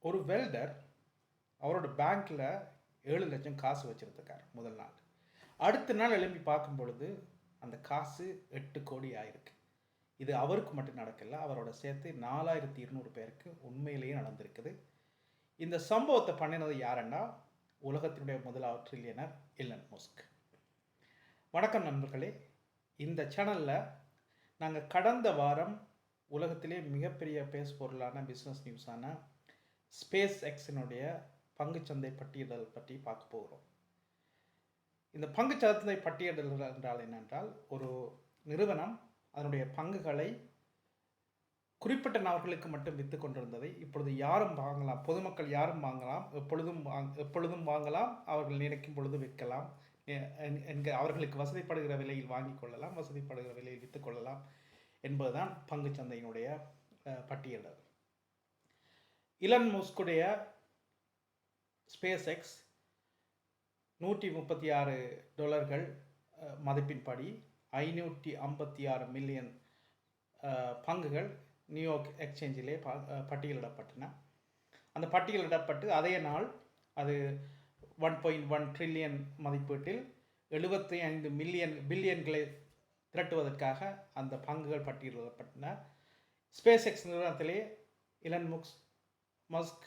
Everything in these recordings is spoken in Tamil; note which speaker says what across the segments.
Speaker 1: ஒரு வெல்டர் அவரோட பேங்க்கில் 7 லட்சம் காசு வச்சுருந்துருக்கார் முதல் நாள். அடுத்த நாள் எழும்பி பார்க்கும் பொழுது அந்த காசு 8 கோடி ஆயிருக்கு. இது அவருக்கு மட்டும் நடக்கல, அவரோட சேர்த்து 4200 பேருக்கு உண்மையிலேயே நடந்திருக்குது. இந்த சம்பவத்தை பண்ணினது யாருன்னா உலகத்தினுடைய முதலாவது ட்ரில்லியனர் எலன் மஸ்க். வணக்கம் நண்பர்களே. இந்த சேனலில் நாங்கள் கடந்த வாரம் உலகத்திலே மிகப்பெரிய பேசுபொருளான பிஸ்னஸ் நியூஸான ஸ்பேஸ் எக்ஸினுடைய பங்குச்சந்தை பட்டியல் பற்றி பார்க்க போகிறோம். இந்த பங்குச்சந்தை பட்டியல் என்றால் என்னென்றால், ஒரு நிறுவனம் அதனுடைய பங்குகளை குறிப்பிட்ட நபர்களுக்கு மட்டும் விற்று கொண்டிருந்ததை இப்பொழுது யாரும் வாங்கலாம், பொதுமக்கள் யாரும் வாங்கலாம், எப்பொழுதும் வாங்கலாம், அவர்கள் நினைக்கும் பொழுது விற்கலாம், அவர்களுக்கு வசதிப்படுகிற விலையில் வாங்கிக் கொள்ளலாம், வசதிப்படுகிற விலையில் விற்று கொள்ளலாம் என்பதுதான் பங்குச்சந்தையினுடைய பட்டியல். எலன் மஸ்குடைய ஸ்பேஸ் எக்ஸ் $136 மதிப்பின்படி 556 மில்லியன் பங்குகள் நியூயார்க் எக்ஸ்சேஞ்சிலே பட்டியலிடப்பட்டன. அந்த பட்டியலிடப்பட்டு அதே நாள் அது 1.1 ட்ரில்லியன் மதிப்பீட்டில் 75 பில்லியன்களை திரட்டுவதற்காக அந்த பங்குகள் பட்டியலிடப்பட்டன. ஸ்பேஸ் எக்ஸ் நிறுவனத்திலே எலன் மஸ்க்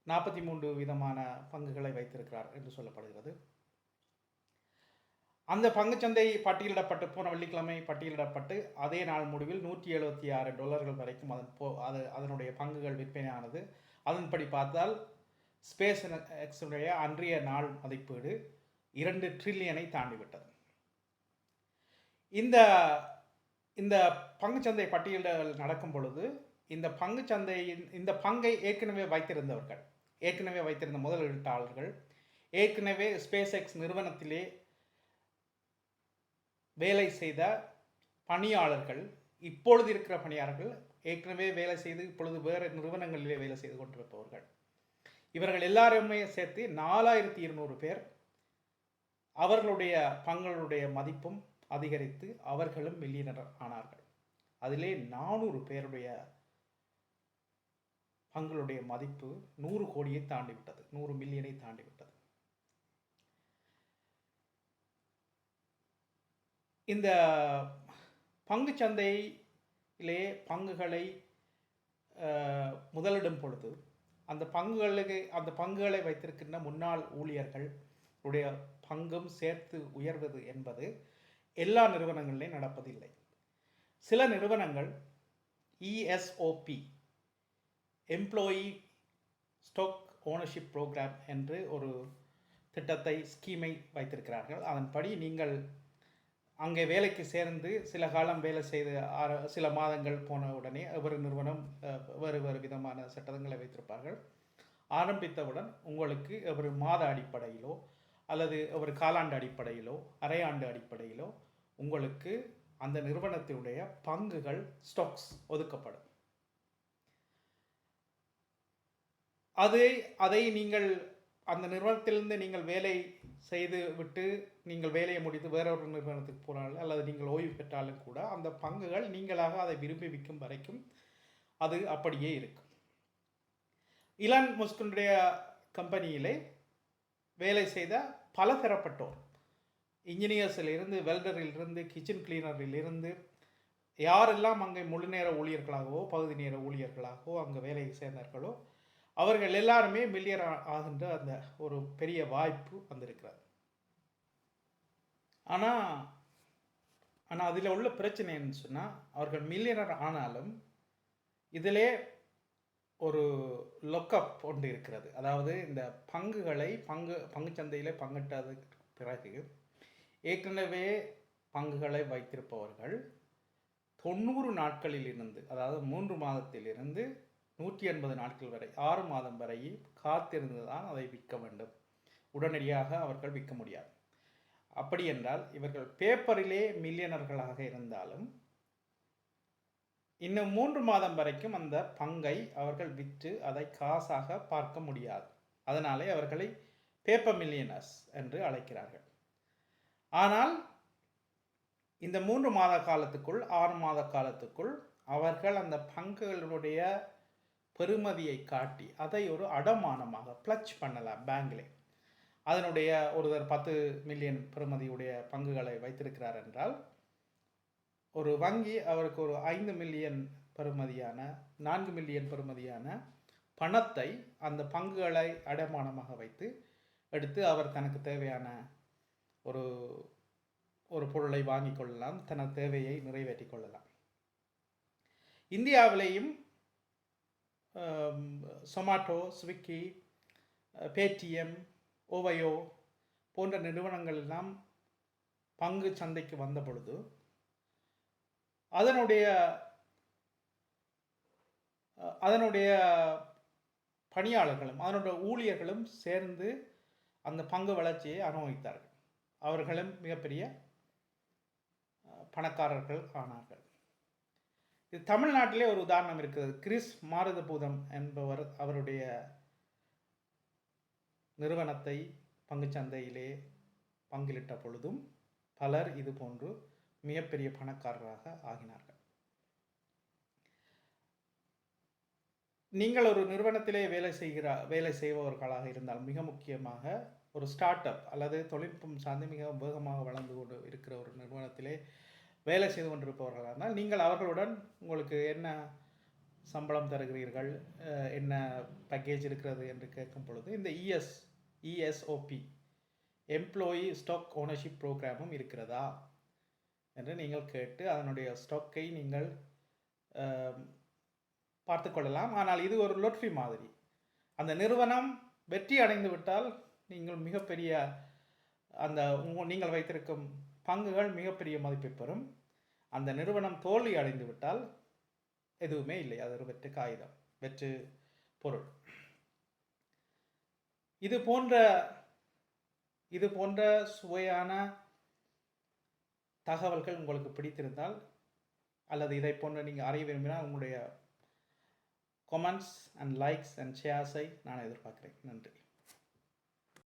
Speaker 1: 43 விதமான பங்குகளை வைத்திருக்கிறார் என்று சொல்லப்படுகிறது. அந்த பங்குச்சந்தை பட்டியலிடப்பட்டு போன வெள்ளிக்கிழமை பட்டியலிடப்பட்டு அதே நாள் முடிவில் $176 வரைக்கும் அதனுடைய பங்குகள் விற்பனையானது. அதன்படி பார்த்தால் ஸ்பேஸ் எக்ஸுடைய அன்றைய நாள் மதிப்பீடு 2 ட்ரில்லியனை தாண்டிவிட்டது. இந்த பங்குச்சந்தை பட்டியல் நடக்கும் பொழுது இந்த பங்கை ஏற்கனவே வைத்திருந்த முதலீட்டாளர்கள், ஏற்கனவே ஸ்பேஸ் எக்ஸ் நிறுவனத்திலே வேலை செய்த பணியாளர்கள், இப்பொழுது இருக்கிற பணியாளர்கள், ஏற்கனவே வேலை செய்து இப்பொழுது வேறு நிறுவனங்களிலே வேலை செய்து கொண்டிருப்பவர்கள், இவர்கள் எல்லாருமே சேர்த்து 4200 பேர் அவர்களுடைய பங்குகளுடைய மதிப்பும் அதிகரித்து அவர்களும் மில்லியனர் ஆனார்கள். அதிலே 400 பேருடைய பங்குகளுடைய மதிப்பு 100 கோடியை தாண்டிவிட்டது, 100 மில்லியனை தாண்டிவிட்டது. இந்த பங்குச்சந்தையிலே பங்குகளை முதலிடும் பொழுது அந்த பங்குகளை வைத்திருக்கின்ற முன்னாள் ஊழியர்களுடைய பங்கும் சேர்த்து உயர்வது என்பது எல்லா நிறுவனங்களிலும் நடப்பதில்லை. சில நிறுவனங்கள் ESOP, employee stock ownership programme என்று ஒரு ஸ்கீமை வைத்திருக்கிறார்கள். அதன்படி நீங்கள் அங்கே வேலைக்கு சேர்ந்து சில காலம் வேலை செய்து சில மாதங்கள் போன உடனே ஒவ்வொரு நிறுவனம் வேறு விதமான சட்டங்களை வைத்திருப்பார்கள். ஆரம்பித்தவுடன் உங்களுக்கு ஒரு மாத அடிப்படையிலோ அல்லது ஒரு காலாண்டு அடிப்படையிலோ அரையாண்டு அடிப்படையிலோ உங்களுக்கு அந்த நிறுவனத்தினுடைய பங்குகள் ஸ்டாக்ஸ் ஒதுக்கப்படும். அதை நீங்கள் அந்த நிறுவனத்திலிருந்து நீங்கள் வேலை செய்து விட்டு நீங்கள் வேலையை முடித்து வேறொரு நிறுவனத்துக்கு போனாலும் அல்லது நீங்கள் ஓய்வு பெற்றாலும் கூட அந்த பங்குகள் நீங்களாக அதை விரும்பி விற்கும் வரைக்கும் அது அப்படியே இருக்கும். எலன் மஸ்குடைய கம்பெனியிலே வேலை செய்த பல தரப்பட்டோர், இன்ஜினியர்ஸிலிருந்து, வெல்டரிலிருந்து, கிச்சன் கிளீனரிலிருந்து, யாரெல்லாம் அங்கே முழு நேர ஊழியர்களாகவோ பகுதி நேர ஊழியர்களாகவோ அங்கே வேலை சேர்ந்தார்களோ அவர்கள் எல்லாருமே மில்லியர் ஆகின்ற அந்த ஒரு பெரிய வாய்ப்பு வந்திருக்கிறது. ஆனால் அதில் உள்ள பிரச்சனை என்னன்னு சொன்னால், அவர்கள் மில்லியனர் ஆனாலும் இதிலே ஒரு லொக்கப் ஒன்று இருக்கிறது. அதாவது இந்த பங்குச்சந்தையில் பங்கிட்டதுக்கு பிறகு ஏற்கனவே பங்குகளை வைத்திருப்பவர்கள் 90 நாட்களில் இருந்து, அதாவது 3 மாதத்திலிருந்து 180 நாட்கள் வரை, 6 மாதம் வரை காத்திருந்து தான் அதை விற்க வேண்டும். உடனடியாக அவர்கள் விற்க முடியாது. அப்படி என்றால் இவர்கள் பேப்பரிலே மில்லியனர்களாக இருந்தாலும் இன்னும் 3 மாதம் வரைக்கும் அந்த பங்கை அவர்கள் விற்று அதை காசாக பார்க்க முடியாது. அதனாலே அவர்களை பேப்பர் மில்லியனர்ஸ் என்று அழைக்கிறார்கள். ஆனால் இந்த 3 மாத காலத்துக்குள் 6 மாத காலத்துக்குள் அவர்கள் அந்த பங்குகளுடைய பெறுமதியை காட்டி அதை ஒரு அடமானமாக பிளட்ஜ் பண்ணலாம் பேங்கிலே. அதனுடைய ஒருவர் 10 மில்லியன் பெறுமதியுடைய பங்குகளை வைத்திருக்கிறார் என்றால் ஒரு வங்கி அவருக்கு ஒரு 5 மில்லியன் பெறுமதியான 4 மில்லியன் பெறுமதியான பணத்தை அந்த பங்குகளை அடமானமாக வைத்து எடுத்து அவர் தனக்கு தேவையான ஒரு ஒரு பொருளை வாங்கி கொள்ளலாம், தனது தேவையை நிறைவேற்றி கொள்ளலாம். இந்தியாவிலேயும் சொமாட்டோ, ஸ்விக்கி, பேடிஎம், ஓவையோ போன்ற நிறுவனங்கள் எல்லாம் பங்கு சந்தைக்கு வந்த பொழுது அதனுடைய பணியாளர்களும் அதனுடைய ஊழியர்களும் சேர்ந்து அந்த பங்கு வளர்ச்சியை அனுபவித்தார்கள். அவர்களும் மிகப்பெரிய பணக்காரர்கள் ஆனார்கள். இது தமிழ்நாட்டிலே ஒரு உதாரணம் இருக்கிறது. கிறிஸ் மாருதபூதம் என்பவர் அவருடைய நிறுவனத்தை பங்குச்சந்தையிலே பங்கிலிட்ட பொழுதும் பலர் இது போன்று மிகப்பெரிய பணக்காரராக ஆகினார்கள். நீங்கள் ஒரு நிறுவனத்திலே வேலை செய்பவர்களாக இருந்தால், மிக முக்கியமாக ஒரு ஸ்டார்ட் அப் அல்லது தொழில்நுட்பம் சார்ந்து மிக வேகமாக வளர்ந்து கொண்டு இருக்கிற ஒரு நிறுவனத்திலே வேலை செய்து கொண்டிருப்பவர்களாக இருந்தால், நீங்கள் அவர்களுடன் உங்களுக்கு என்ன சம்பளம் தருகிறீர்கள், என்ன பேக்கேஜ் இருக்கிறது என்று கேட்கும் பொழுது இந்த இஎஸ்ஓபி எம்ப்ளாயி ஸ்டாக் ஓனர்ஷிப் ப்ரோக்ராமும் இருக்கிறதா என்று நீங்கள் கேட்டு அதனுடைய ஸ்டாக்கை நீங்கள் பார்த்து கொள்ளலாம். ஆனால் இது ஒரு லொட்ரி மாதிரி. அந்த நிறுவனம் வெற்றி அடைந்து விட்டால் நீங்கள் மிகப்பெரிய நீங்கள் வைத்திருக்கும் பங்குகள் மிகப்பெரிய மதிப்பை பெறும். அந்த நிறுவனம் தோல்வி அடைந்து விட்டால் எதுவுமே இல்லை, அது ஒரு வெற்று காகிதம், வெற்று பொருள். இது போன்ற சுவையான தகவல்கள் உங்களுக்கு பிடித்திருந்தால் அல்லது இதை போன்ற நீங்கள் அறிய விரும்பினால் உங்களுடைய கமெண்ட்ஸ் அண்ட் லைக்ஸ் அண்ட் ஷேர்ஸை நான் எதிர்பார்க்கிறேன். நன்றி.